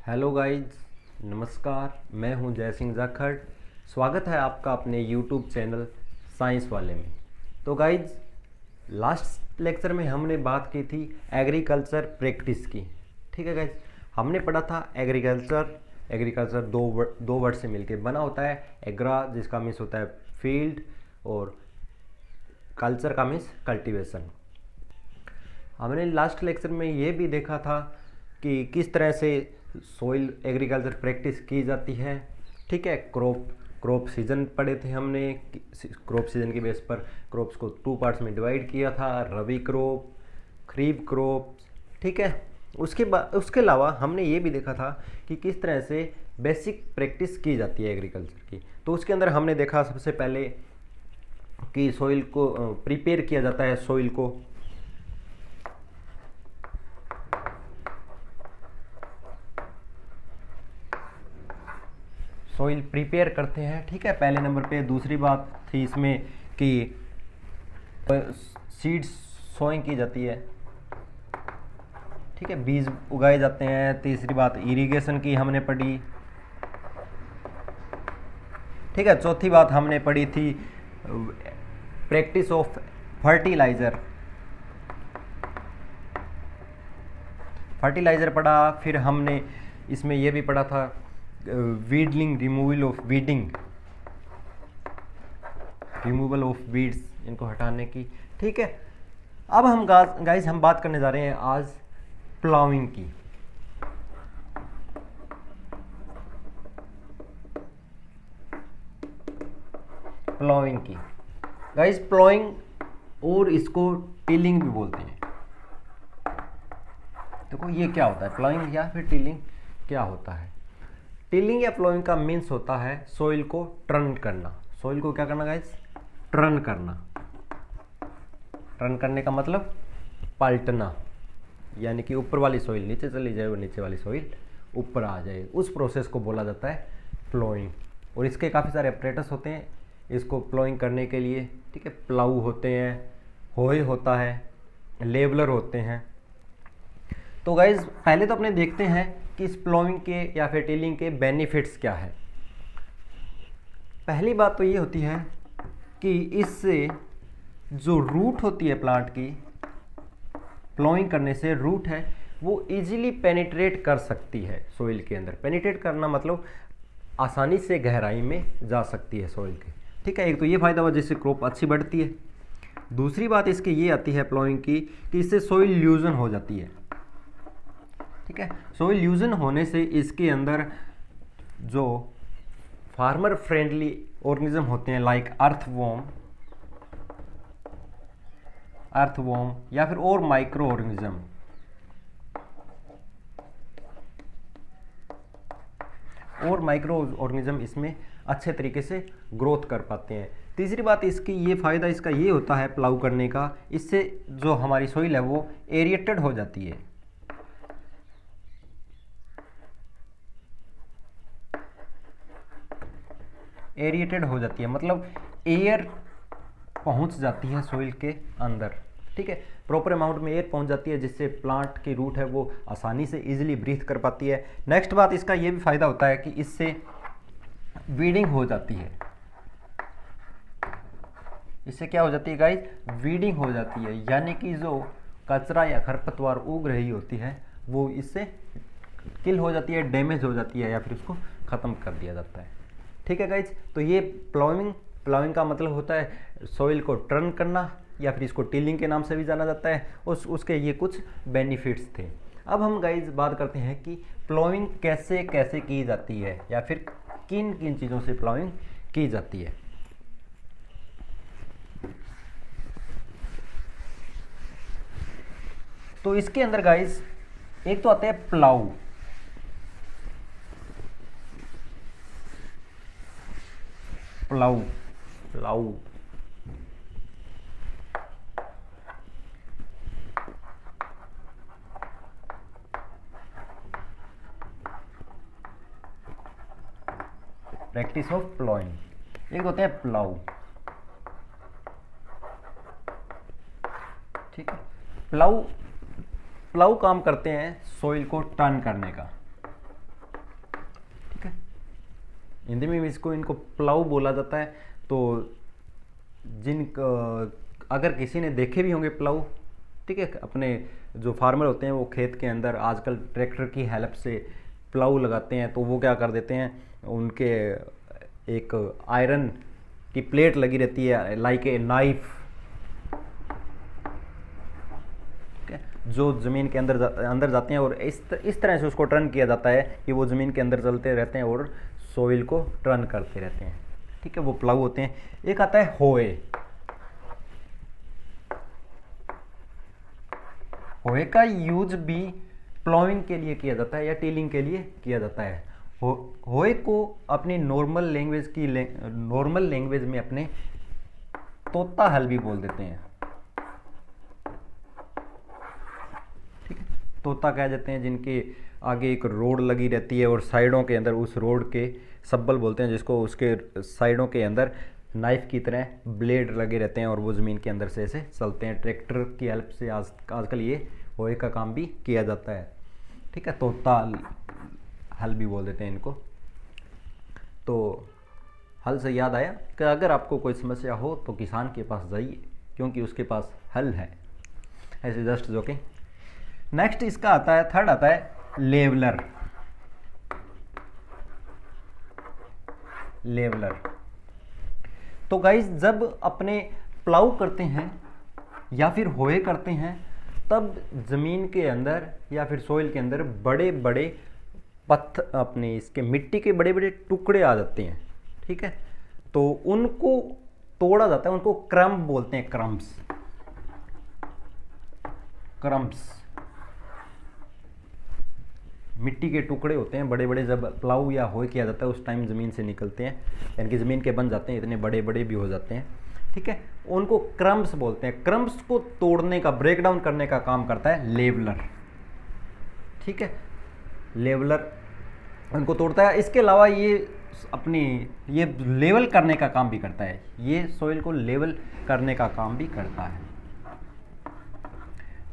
Hello guys, नमस्कार। मैं हूं जय सिंह जाखड़। स्वागत है आपका अपने यूट्यूब चैनल साइंस वाले में। तो गाइज, लास्ट लेक्चर में हमने बात की थी एग्रीकल्चर प्रैक्टिस की। ठीक है गाइज, हमने पढ़ा था एग्रीकल्चर दो वर्ड से मिलकर बना होता है। एग्रा जिसका मीन्स होता है फील्ड और कल्चर का मीन्स कल्टीवेशन। हमने लास्ट लेक्चर में ये भी देखा था कि किस तरह से सोइल एग्रीकल्चर प्रैक्टिस की जाती है। ठीक है, क्रॉप सीजन पढ़े थे हमने। क्रॉप सीजन की बेस पर क्रॉप्स को 2 पार्ट्स में डिवाइड किया था, रबी क्रॉप, खरीफ क्रॉप। ठीक है, उसके अलावा हमने ये भी देखा था कि किस तरह से बेसिक प्रैक्टिस की जाती है एग्रीकल्चर की। तो उसके अंदर हमने देखा सबसे पहले कि सॉइल को प्रिपेयर किया जाता है। सॉइल प्रिपेयर करते हैं। ठीक है, पहले नंबर पे। दूसरी बात थी इसमें कि सीड्स सोइंग की जाती है। ठीक है, बीज उगाए जाते हैं। तीसरी बात इरिगेशन की हमने पढ़ी। ठीक है, चौथी बात हमने पढ़ी थी प्रैक्टिस ऑफ फर्टिलाइजर पढ़ा। फिर हमने इसमें यह भी पढ़ा था वीडलिंग, रिमूवल ऑफ वीड्स, इनको हटाने की। ठीक है, अब हम गाइस हम बात करने जा रहे हैं आज प्लाउइंग की। गाइस, प्लाउइंग और इसको टिलिंग भी बोलते हैं। देखो ये क्या होता है, प्लाउइंग या फिर टिलिंग क्या होता है। टिलिंग या प्लाउइंग का मीन्स होता है सोइल को टर्न करना। सोइल को क्या करना गाइस? टर्न करना। टर्न करने का मतलब पलटना, यानी कि ऊपर वाली सोइल नीचे चली जाए और नीचे वाली सोइल ऊपर आ जाए। उस प्रोसेस को बोला जाता है प्लाउइंग। और इसके काफ़ी सारे ऑपरेटर्स होते हैं इसको प्लाउइंग करने के लिए। ठीक है, प्लाऊ होते हैं, होय होता है, लेवलर होते हैं। तो गाइज पहले तो अपने देखते हैं कि इस प्लाउइंग के या फिर टिलिंग के बेनिफिट्स क्या है। पहली बात तो ये होती है कि इससे जो रूट होती है प्लांट की, प्लाउइंग करने से रूट है वो इजीली पेनिट्रेट कर सकती है सोइल के अंदर। पेनिट्रेट करना मतलब आसानी से गहराई में जा सकती है सोइल के। ठीक है, एक तो ये फायदा हुआ जिससे क्रॉप अच्छी बढ़ती है। दूसरी बात इसकी ये आती है प्लाउइंग की कि इससे सोइल ल्यूजन हो जाती है। ठीक है, सोइल ल्यूजन होने से इसके अंदर जो फार्मर फ्रेंडली ऑर्गेनिज्म होते हैं लाइक अर्थवॉर्म या फिर और माइक्रो ऑर्गेनिज्म इसमें अच्छे तरीके से ग्रोथ कर पाते हैं। तीसरी बात इसकी ये फायदा इसका ये होता है प्लाऊ करने का, इससे जो हमारी सोइल है वो एरिएटेड हो जाती है। मतलब एयर पहुंच जाती है सोइल के अंदर। ठीक है, प्रॉपर अमाउंट में एयर पहुंच जाती है जिससे प्लांट की रूट है वो आसानी से इजीली ब्रीथ कर पाती है। नेक्स्ट बात इसका ये भी फायदा होता है कि इससे वीडिंग हो जाती है। इससे क्या हो जाती है गाइस? वीडिंग हो जाती है, यानी कि जो कचरा या खरपतवार उग रही होती है वो इससे किल हो जाती है, डैमेज हो जाती है, या फिर उसको ख़त्म कर दिया जाता है। ठीक है गाइज, तो ये प्लाउइंग का मतलब होता है सॉइल को टर्न करना, या फिर इसको टिलिंग के नाम से भी जाना जाता है। उसके ये कुछ बेनिफिट्स थे। अब हम गाइज बात करते हैं कि प्लाउइंग कैसे कैसे की जाती है, या फिर किन किन चीज़ों से प्लाउइंग की जाती है। तो इसके अंदर गाइज एक तो आता है प्लाऊ। Practice of ploughing. एक होते हैं प्लाऊ। ठीक है, प्लाऊ काम करते हैं सॉइल को टर्न करने का। हिंदी में भी इसको इनको प्लाऊ बोला जाता है। तो जिन अगर किसी ने देखे भी होंगे प्लाऊ, ठीक है, अपने जो फार्मर होते हैं वो खेत के अंदर आजकल ट्रैक्टर की हेल्प से प्लाऊ लगाते हैं, तो वो क्या कर देते हैं, उनके एक आयरन की प्लेट लगी रहती है लाइक ए नाइफ, जो ज़मीन के अंदर जाते हैं और इस तरह से उसको टर्न किया जाता है कि वो ज़मीन के अंदर चलते रहते हैं और सोइल को टर्न करते रहते हैं, ठीक है, वो प्लाऊ होते हैं। एक आता है होए। होए का यूज भी प्लाउइंग के लिए किया जाता है या टीलिंग के लिए किया जाता है। होए को अपनी नॉर्मल लैंग्वेज में अपने तोता हल भी बोल देते हैं, ठीक है, तोता कह देते हैं जिनके आगे एक रोड लगी रहती है और साइडों के अंदर उस रोड के सब्बल बोलते हैं, जिसको उसके साइडों के अंदर नाइफ की तरह ब्लेड लगे रहते हैं और वो ज़मीन के अंदर से ऐसे चलते हैं। ट्रैक्टर की हेल्प से आजकल ये होए का काम भी किया जाता है, ठीक है, तोता हल भी बोल देते हैं इनको। तो हल से याद आया कि अगर आपको कोई समस्या हो तो किसान के पास जाइए, क्योंकि उसके पास हल है। ऐसे जस्ट जोकिंग। नेक्स्ट इसका आता है, थर्ड आता है लेवलर। लेवलर तो गाइस जब अपने प्लाऊ करते हैं या फिर होए करते हैं, तब जमीन के अंदर या फिर सोइल के अंदर बड़े बड़े पत्थर, अपने इसके मिट्टी के बड़े बड़े टुकड़े आ जाते हैं, ठीक है, तो उनको तोड़ा जाता है, उनको क्रम्प बोलते हैं, क्रम्प्स। क्रम्प्स मिट्टी के टुकड़े होते हैं बड़े बड़े, जब प्लाऊ या होए किया जाता है उस टाइम ज़मीन से निकलते हैं, यानी कि ज़मीन के बन जाते हैं, इतने बड़े बड़े भी हो जाते हैं, ठीक है, उनको क्रम्प्स बोलते हैं। क्रम्प्स को तोड़ने का, ब्रेक डाउन करने का काम करता है लेवलर, ठीक है, लेवलर उनको तोड़ता है। इसके अलावा ये ये लेवल करने का काम भी करता है, ये सोइल को लेवल करने का काम भी करता है,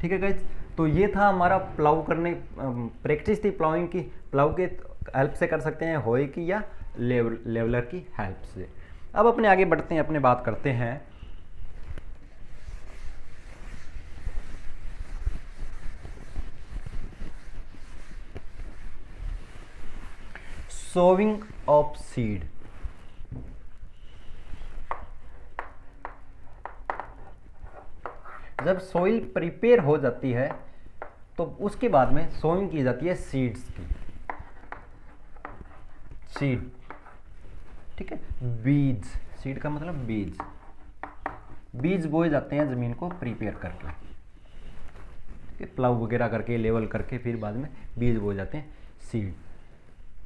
ठीक है गाइस। तो ये था हमारा प्लाऊ करने, प्रैक्टिस थी प्लाउइंग की, प्लाऊ के हेल्प से कर सकते हैं, होए की या लेवलर की हेल्प से। अब अपने आगे बढ़ते हैं, अपने बात करते हैं सोविंग ऑफ सीड। जब सोइल प्रिपेयर हो जाती है तो उसके बाद में सोइंग की जाती है सीड्स की, सीड, ठीक है, बीज, सीड का मतलब बीज, बीज बोए जाते हैं ज़मीन को प्रिपेयर करके, ठीक है, प्लाऊ वगैरह करके, लेवल करके, फिर बाद में बीज बोए जाते हैं, सीड।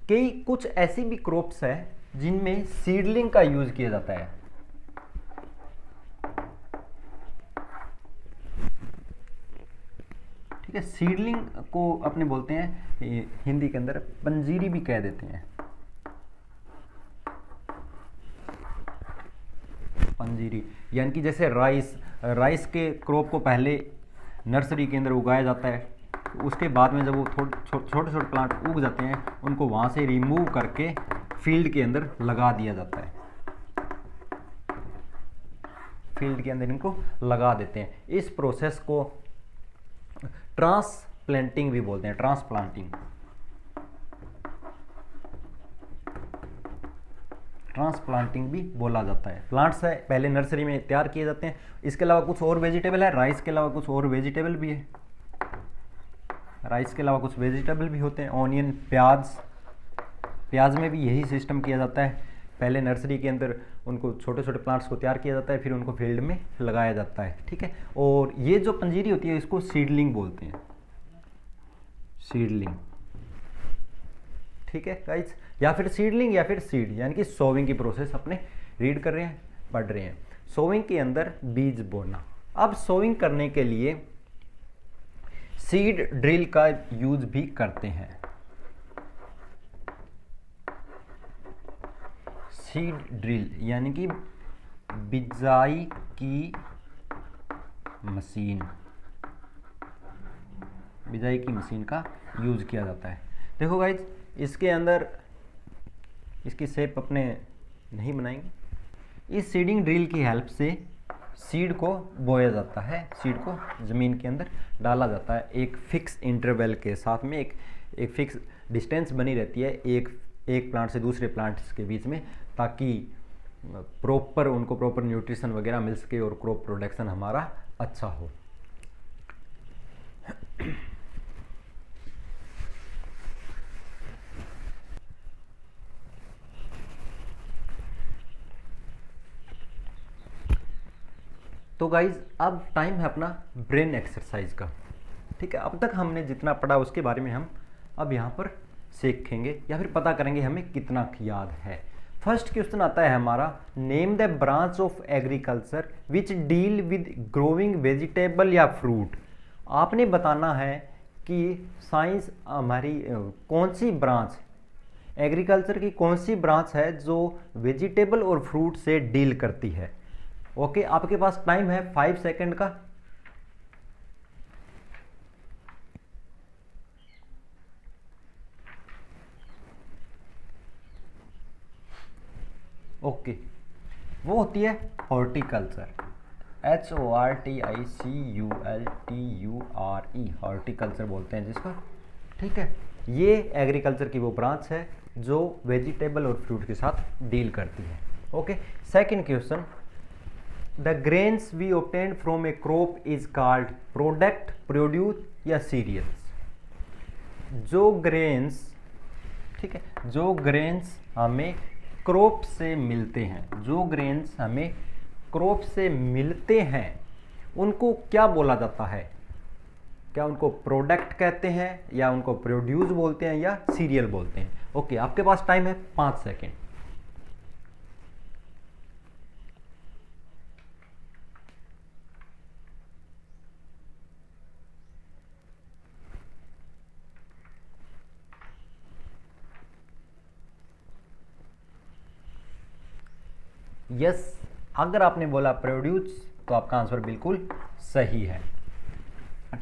कई कुछ ऐसी भी क्रॉप्स है जिनमें सीडलिंग का यूज किया जाता है, ठीक है, सीडलिंग को अपने बोलते हैं हिंदी के अंदर पंजीरी भी कह देते हैं, पंजीरी, यानी कि जैसे राइस के क्रॉप को पहले नर्सरी के अंदर उगाया जाता है, उसके बाद में जब वो छोटे छोटे प्लांट उग जाते हैं उनको वहाँ से रिमूव करके फील्ड के अंदर लगा दिया जाता है, फील्ड के अंदर इनको लगा देते हैं। इस प्रोसेस को ट्रांसप्लांटिंग भी बोलते हैं, ट्रांसप्लांटिंग, ट्रांसप्लांटिंग भी बोला जाता है। प्लांट्स है पहले नर्सरी में तैयार किए जाते हैं। इसके अलावा कुछ और वेजिटेबल है, राइस के अलावा कुछ और वेजिटेबल भी है, राइस के अलावा कुछ वेजिटेबल भी होते हैं, ऑनियन, प्याज में भी यही सिस्टम किया जाता है, पहले नर्सरी के अंदर उनको छोटे छोटे प्लांट्स को तैयार किया जाता है, फिर उनको फील्ड में लगाया जाता है, ठीक है। और ये जो पंजीरी होती है इसको सीडलिंग बोलते हैं, सीडलिंग, ठीक है गाइस, या फिर सीडलिंग या फिर सीड, यानी कि सोविंग की प्रोसेस अपने रीड कर रहे हैं, पढ़ रहे हैं। सोविंग के अंदर बीज बोना। अब सोविंग करने के लिए सीड ड्रिल का यूज भी करते हैं, सीड ड्रिल यानी कि बिजाई की मशीन, बिजाई की मशीन का यूज किया जाता है। देखो गाइज, इसके अंदर इसकी शेप अपने नहीं बनाएंगे। इस सीडिंग ड्रिल की हेल्प से सीड को बोया जाता है, सीड को ज़मीन के अंदर डाला जाता है। एक फिक्स इंटरवल के साथ में एक फिक्स डिस्टेंस बनी रहती है एक प्लांट से दूसरे प्लांट्स के बीच में, ताकि उनको प्रॉपर न्यूट्रिशन वगैरह मिल सके और क्रॉप प्रोडक्शन हमारा अच्छा हो। तो गाइज अब टाइम है अपना ब्रेन एक्सरसाइज का। ठीक है, अब तक हमने जितना पढ़ा उसके बारे में हम अब यहाँ पर सीखेंगे या फिर पता करेंगे हमें कितना याद है। फर्स्ट क्वेश्चन आता है हमारा, name the branch of agriculture which deal with growing vegetable या फ्रूट। आपने बताना है कि साइंस हमारी कौन सी ब्रांच, एग्रीकल्चर की कौन सी ब्रांच है जो वेजिटेबल और फ्रूट से डील करती है। ओके, आपके पास टाइम है 5 सेकंड का। ओके, वो होती है हॉर्टिकल्चर, HORTICULTURE, हॉर्टिकल्चर बोलते हैं जिसको। ठीक है, ये एग्रीकल्चर की वो ब्रांच है जो वेजिटेबल और फ्रूट के साथ डील करती है। Okay, second question, the grains we obtained from a crop is called product, produce या सीरियल्स। जो ग्रेन्स, ठीक है, जो ग्रेन्स हमें क्रॉप से मिलते हैं, जो ग्रेन्स हमें क्रॉप से मिलते हैं उनको क्या बोला जाता है? क्या उनको प्रोडक्ट कहते हैं या उनको प्रोड्यूस बोलते हैं या सीरियल बोलते हैं? ओके, आपके पास टाइम है 5 सेकेंड। यस, अगर आपने बोला प्रोड्यूस तो आपका आंसर बिल्कुल सही है।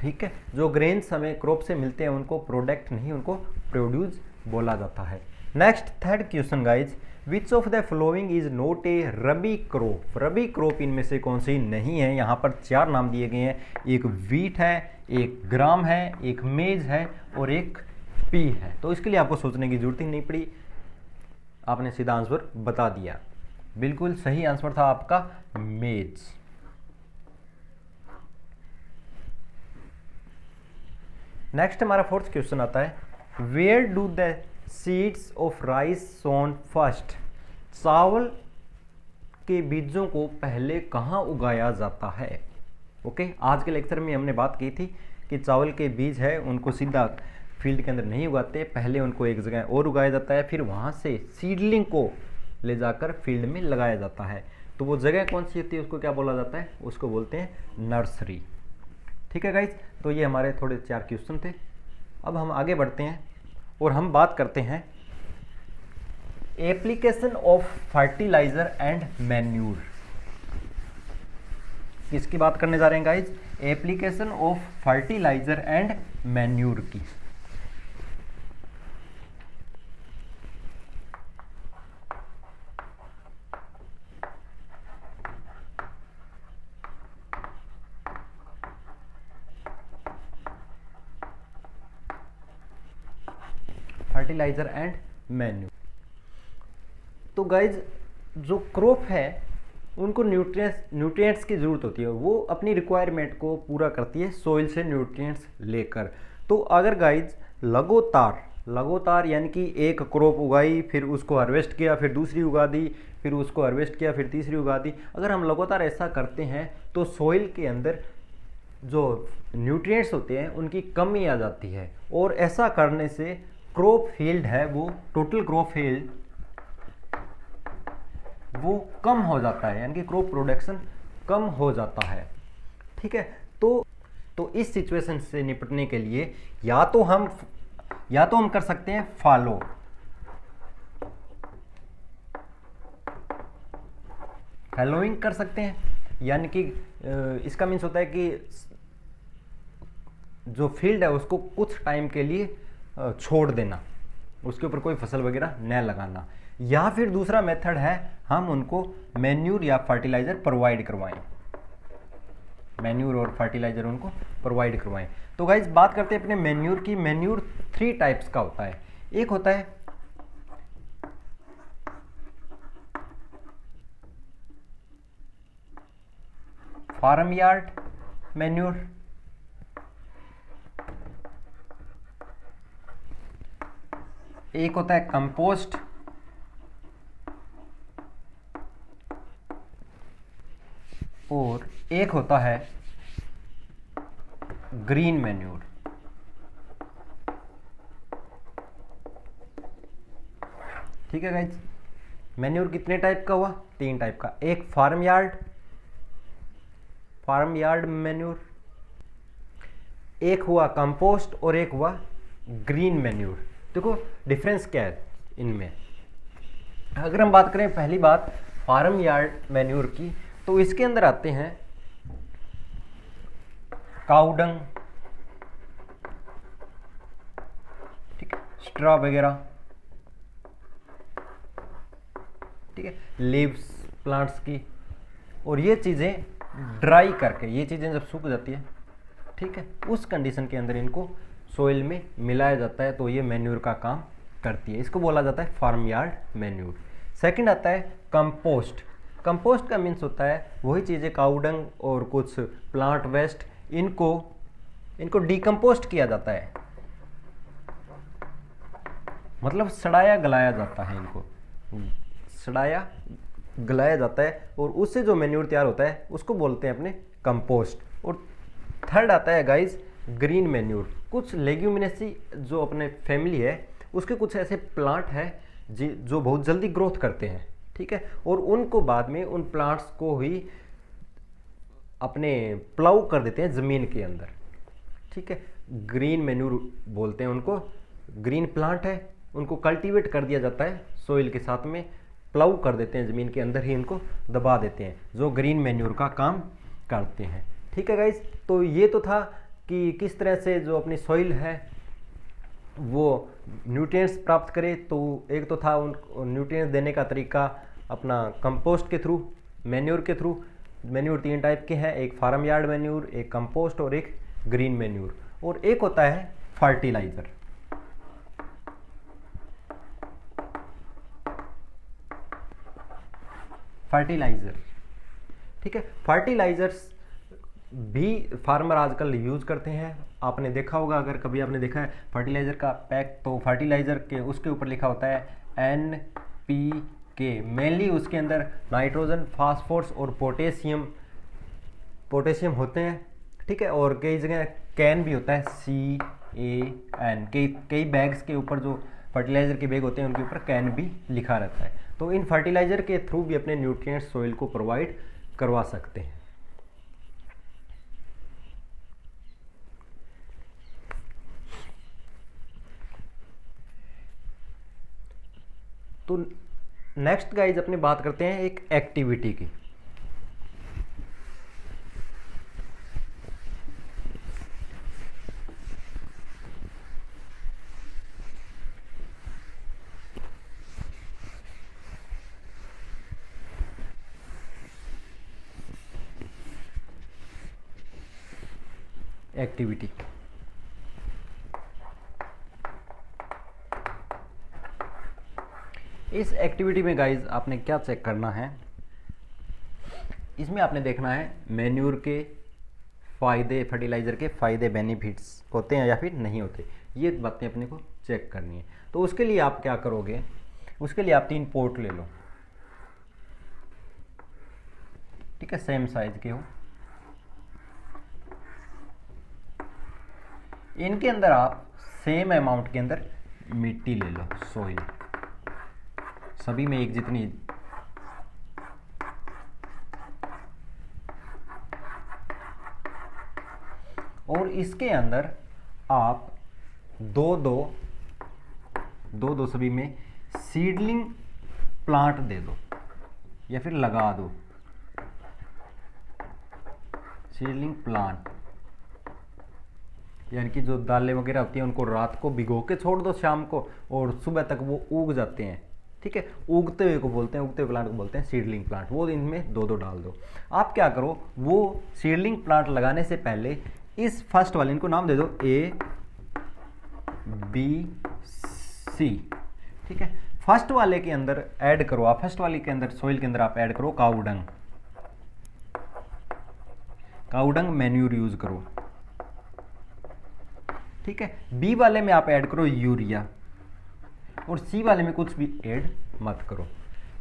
ठीक है, जो ग्रेन्स हमें क्रॉप से मिलते हैं उनको प्रोडक्ट नहीं, उनको प्रोड्यूस बोला जाता है। Next third question guys, which of the following is not a rabi crop. Rabi crop इनमें से कौन सी नहीं है? यहाँ पर 4 नाम दिए गए हैं, एक वीट है, एक ग्राम है, एक मेज है और एक पी है। तो इसके लिए आपको सोचने की जरूरत ही नहीं पड़ी, आपने सीधा आंसर बता दिया। बिल्कुल सही आंसर था आपका मेज। नेक्स्ट हमारा फोर्थ क्वेश्चन आता है, where do the seeds of rice sown first. चावल के बीजों को पहले कहाँ उगाया जाता है? ओके, आज के लेक्चर में हमने बात की थी कि चावल के बीज है उनको सीधा फील्ड के अंदर नहीं उगाते, पहले उनको एक जगह और उगाया जाता है, फिर वहाँ से सीडलिंग को ले जाकर फील्ड में लगाया जाता है। तो वो जगह कौन सी होती है, उसको क्या बोला जाता है? उसको बोलते हैं नर्सरी। ठीक है गाइज, तो ये हमारे थोड़े 4 क्वेश्चन थे। अब हम आगे बढ़ते हैं और हम बात करते हैं application of fertilizer and manure. किसकी बात करने जा रहे हैं guys? Application of fertilizer and manure की। Fertilizer and manure. तो गाइज, जो क्रॉप है उनको न्यूट्रिएंट्स की ज़रूरत होती है, वो अपनी रिक्वायरमेंट को पूरा करती है सॉइल से न्यूट्रिएंट्स लेकर। तो अगर गाइज लगातार यानी कि एक क्रॉप उगाई, फिर उसको हार्वेस्ट किया, फिर दूसरी उगा दी, फिर उसको हार्वेस्ट किया, फिर तीसरी उगा दी, अगर हम लगातार ऐसा करते हैं तो सॉइल के अंदर जो न्यूट्रिएंट्स होते हैं उनकी कमी आ जाती है, और ऐसा करने से क्रॉप फील्ड है वो टोटल क्रॉप फील्ड वो कम हो जाता है, यानी कि क्रॉप प्रोडक्शन कम हो जाता है। ठीक है, तो इस सिचुएशन से निपटने के लिए या तो हम कर सकते हैं फॉलोइंग कर सकते हैं, यानी कि इसका मीन्स होता है कि जो फील्ड है उसको कुछ टाइम के लिए छोड़ देना, उसके ऊपर कोई फसल वगैरह न लगाना। या फिर दूसरा मेथड है हम उनको मैन्यूर या फर्टिलाइज़र प्रोवाइड करवाएं, मैन्यूर और फर्टिलाइज़र उनको प्रोवाइड करवाएं। तो गाइज बात करते हैं अपने मैन्यूर की। मैन्यूर 3 टाइप्स का होता है। एक होता है फार्म यार्ड मैन्यूर, एक होता है कंपोस्ट, और एक होता है ग्रीन मैन्यूर। ठीक है गाइज, मैन्यूर कितने टाइप का हुआ? 3 टाइप का। एक फार्म यार्ड मैन्यूर, एक हुआ कंपोस्ट और एक हुआ ग्रीन मैन्यूर। देखो डिफरेंस क्या है इनमें। अगर हम बात करें पहली बात फार्म यार्ड मैन्यूर की, तो इसके अंदर आते हैं काउडंग, ठीक है, स्ट्रॉ वगैरह, ठीक है, लीव्स प्लांट्स की, और ये चीज़ें ड्राई करके, ये चीज़ें जब सूख जाती है, ठीक है, उस कंडीशन के अंदर इनको सोइल में मिलाया जाता है, तो ये मैन्यूर का काम करती है। इसको बोला जाता है फार्म यार्ड मैन्यूर। सेकंड आता है कंपोस्ट। कंपोस्ट का मीन्स होता है वही चीज़ें काउडंग और कुछ प्लांट वेस्ट, इनको डिकम्पोस्ट किया जाता है, मतलब सड़ाया गलाया जाता है, इनको सड़ाया गलाया जाता है, और उससे जो मैन्यूर तैयार होता है उसको बोलते हैं अपने कंपोस्ट। और थर्ड आता है गाइस ग्रीन मैन्यूर। कुछ लेग्यूमिनेसी जो अपने फैमिली है उसके कुछ ऐसे प्लांट है जो बहुत जल्दी ग्रोथ करते हैं, ठीक है, और उनको बाद में उन प्लांट्स को ही अपने प्लाउ कर देते हैं ज़मीन के अंदर, ठीक है, ग्रीन मैन्यूर बोलते हैं उनको। ग्रीन प्लांट है, उनको कल्टीवेट कर दिया जाता है सोइल के साथ में, प्लाउ कर देते हैं ज़मीन के अंदर ही, इनको दबा देते हैं, जो ग्रीन मैन्यूर का काम करते हैं। ठीक है गाइस, तो ये तो था कि किस तरह से जो अपनी सॉइल है वो न्यूट्रिएंट्स प्राप्त करे। तो एक तो था उन न्यूट्रिएंट्स देने का तरीका अपना कंपोस्ट के थ्रू, मैन्यूर के थ्रू। मैन्यूर 3 टाइप के हैं, एक फार्म यार्ड मैन्यूर, एक कंपोस्ट और एक ग्रीन मैन्यूर, और एक होता है फर्टिलाइज़र। ठीक है, फर्टिलाइजर्स भी फार्मर आजकल यूज़ करते हैं। आपने देखा होगा, अगर कभी आपने देखा है फर्टिलाइज़र का पैक, तो फर्टिलाइज़र के उसके ऊपर लिखा होता है NPK। मेनली उसके अंदर नाइट्रोजन, फास्फोरस और पोटेशियम होते हैं, ठीक है, और कई जगह कैन भी होता है, CAN। कई बैग्स के ऊपर जो फर्टिलाइज़र के बैग होते हैं उनके ऊपर कैन भी लिखा रहता है। तो इन फर्टिलाइज़र के थ्रू भी अपने न्यूट्रिएंट्स सोइल को प्रोवाइड करवा सकते हैं। तो नेक्स्ट गाइज अपनी बात करते हैं एक एक्टिविटी की। एक्टिविटी इस एक्टिविटी में गाइज आपने क्या चेक करना है, इसमें आपने देखना है मैन्यूर के फ़ायदे, फर्टिलाइज़र के फ़ायदे, बेनिफिट्स होते हैं या फिर नहीं होते, ये बातें अपने को चेक करनी है। तो उसके लिए आप क्या करोगे, उसके लिए आप 3 पोर्ट ले लो, ठीक है, सेम साइज के हो। इनके अंदर आप सेम अमाउंट के अंदर मिट्टी ले लो, सोइल, सभी में एक जितनी, और इसके अंदर आप दो सभी में सीडलिंग प्लांट दे दो या फिर लगा दो, सीडलिंग प्लांट, यानी कि जो दालें वगैरह होती हैं उनको रात को भिगो के छोड़ दो शाम को, और सुबह तक वो उग जाते हैं। ठीक है, उगते हुए को बोलते हैं, उगते हुए प्लांट को बोलते हैं सीडलिंग प्लांट। वो इनमें दो दो डाल दो। आप क्या करो, वो सीडलिंग प्लांट लगाने से पहले इस फर्स्ट वाले, इनको नाम दे दो A B C। ठीक है, फर्स्ट वाले के अंदर ऐड करो आप, फर्स्ट वाले के अंदर सॉइल के अंदर आप ऐड करो काउडंग, काउडंग मैन्यूर यूज करो। ठीक है, बी वाले में आप ऐड करो यूरिया, और सी वाले में कुछ भी ऐड मत करो।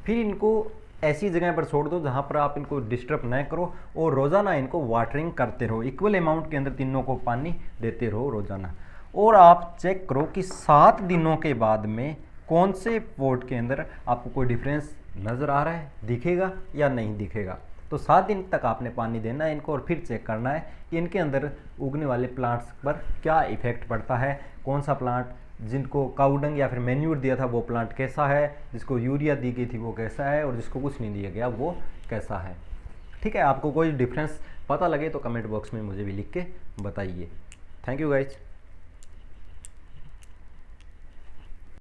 फिर इनको ऐसी जगह पर छोड़ दो जहां पर आप इनको डिस्टर्ब न करो, और रोजाना इनको वाटरिंग करते रहो, इक्वल अमाउंट के अंदर तीनों को पानी देते रहो रोजाना। और आप चेक करो कि 7 दिनों के बाद में कौन से पॉट के अंदर आपको कोई डिफरेंस नज़र आ रहा है, दिखेगा या नहीं दिखेगा। तो 7 दिन तक आपने पानी देना है इनको, और फिर चेक करना है कि इनके अंदर उगने वाले प्लांट्स पर क्या इफेक्ट पड़ता है, कौन सा प्लांट जिनको काउडंग या फिर मैन्यूर दिया था वो प्लांट कैसा है, जिसको यूरिया दी गई थी वो कैसा है, और जिसको कुछ नहीं दिया गया वो कैसा है। ठीक है, आपको कोई डिफरेंस पता लगे तो कमेंट बॉक्स में मुझे भी लिख के बताइए। Thank you guys.